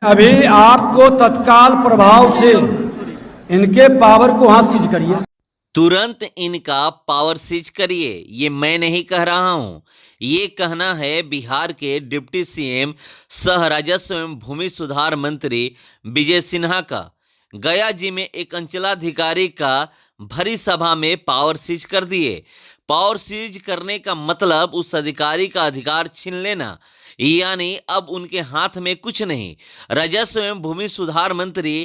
अभी आपको तत्काल प्रभाव से इनके पावर को वहां सीज करिए, तुरंत इनका पावर सीज करिए। ये मैं नहीं कह रहा हूं, ये कहना है बिहार के डिप्टी सीएम सह राजस्व एवं भूमि सुधार मंत्री विजय सिन्हा का। गया जी में एक अंचलाधिकारी का भरी सभा में पावर सीज कर दिए। पावर सीज करने का मतलब उस अधिकारी का अधिकार छीन लेना, यानी अब उनके हाथ में कुछ नहीं। राजस्व एवं भूमि सुधार मंत्री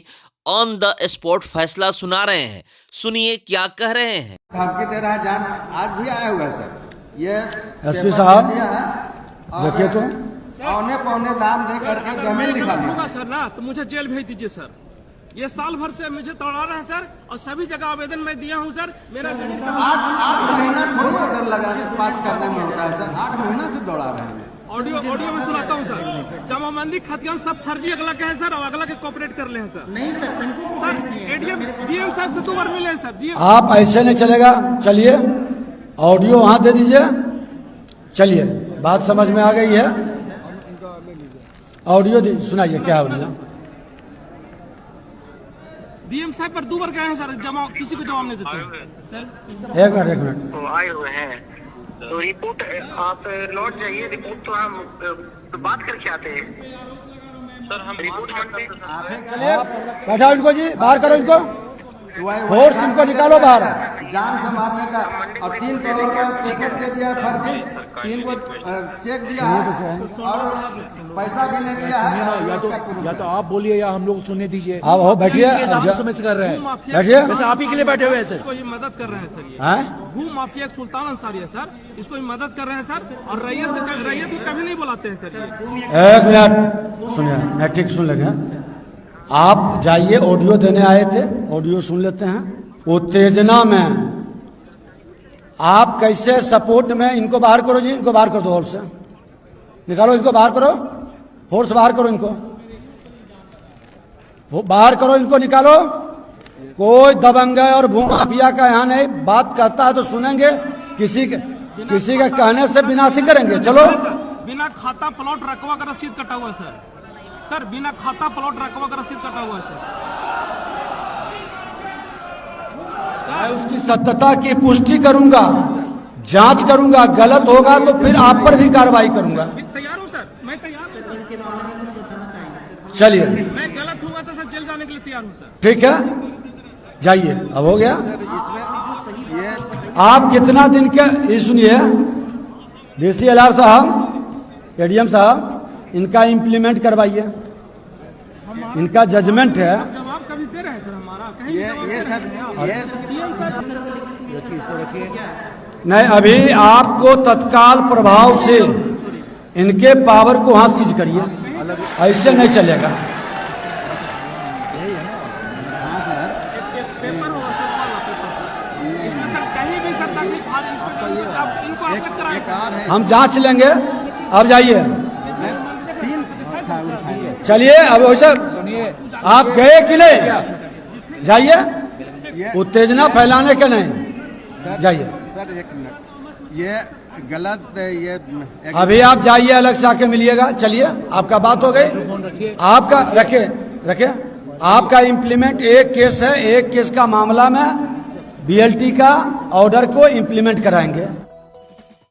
ऑन द स्पॉट फैसला सुना रहे हैं। सुनिए क्या कह रहे हैं। धमकी दे रहा है जान, आज भी आया हुआ है सर। ये एसपी साहब देखिए तो औने पौने दाम दे करके जमीन निकाल होगा सर ना, तो मुझे जेल भेज दीजिए सर। ये साल भर से मुझे तोड़ा रहा है सर, और सभी जगह आवेदन मैं दिया हूँ सर। मेरा 8 महीना थोड़ी ऑर्डर लगा के पास करने में होता है सर, 8 महीना से दौड़ा रहे हैं। ऑडियो में सुनाता हूँ सर। जमाबंदी खतियान सब फर्जी अगला के हैं सर, और अगला के कॉपरेट कर ले हैं सर। नहीं सर, एडीएम डीएम साहब से 2 बार मिले हैं सर। आप ऐसे नहीं चलेगा, चलिए ऑडियो वहां दे दीजिए। चलिए बात समझ में आ गई है, ऑडियो सुनाइए क्या ऑडियो। डीएम साहब पर 2 बार गए हैं सर, किसी को जवाब नहीं देते सर। एक मिनट तो आए हुए हैं, तो रिपोर्ट आप लौट जाइए। रिपोर्ट तो हम बात करके आते हैं सर। हम रिपोर्ट मांगते हैं। बैठाओ इनको जी, बाहर करो इनको, फोर्स इनको निकालो बाहर। जान से मारने का, और 3 करोड़ का पेपर दे दिया फर्जी, 3 को चेक दिया और पैसा भी नहीं दिया है। या तो आप बोलिए या हम लोग सुनने दीजिए। आप हो बैठिए, समझ कर रहे हैं, बैठिए। वैसे आप ही के लिए बैठे हुए हैं सर। इसको ये मदद कर रहे हैं सर। ये भू माफिया सुल्तान अंसारी है सर, इसको ये मदद कर रहे हैं सर। और रैयत को कभी नहीं बुलाते हैं सर। एक मिनट सुनिए, मैं ठीक सुन लगे। आप जाइए, ऑडियो देने आए थे, ऑडियो सुन लेते हैं। उत्तेजना में आप कैसे सपोर्ट में, इनको बाहर करो जी, इनको बाहर कर दो, हॉल से निकालो, इनको बाहर करो, फोर्स बाहर करो, इनको वो बाहर करो, इनको निकालो। कोई दबंगा और भूमाफिया का यहाँ नहीं, बात करता है तो सुनेंगे, किसी के कहने से बिना थी करेंगे। चलो, बिना खाता प्लॉट रकबा का रसीद कटा हुआ है सर, बिना खाता प्लॉट रकबा का रसीद कटा हुआ है सर। मैं उसकी सत्यता की पुष्टि करूंगा, जांच करूंगा, गलत होगा तो फिर आप पर भी कार्रवाई करूंगा। तैयार हूँ सर, मैं तैयार हूँ। चलिए, मैं गलत हुआ तो सर जेल जाने के लिए तैयार हूँ सर। ठीक है, जाइए। अब हो गया। आप कितना दिन के, ये सुनिए DCLR साहब, एडीएम साहब, इनका इम्प्लीमेंट करवाइए, इनका जजमेंट है। जवाब कभी दे रहे हैं सर हमारा, ये सर नहीं, अभी आपको तत्काल प्रभाव से इनके पावर को वहां सीज करिए, ऐसे नहीं चलेगा। पेपर होगा सर, इसमें सर कहीं भी सर तकलीफ इनको अवगत कराएं। हम जांच लेंगे। अब जाइए, चलिए। अब वैसे आप गए कि नहीं, जाइए, उत्तेजना फैलाने के नहीं, जाइए। सर 1 मिनट, ये गलत, ये अभी आप जाइए, अलग से आके मिलिएगा। चलिए, आपका बात हो गई, आपका रखे आपका इम्प्लीमेंट एक केस है, एक केस का मामला में BLT का ऑर्डर को इम्प्लीमेंट कराएंगे।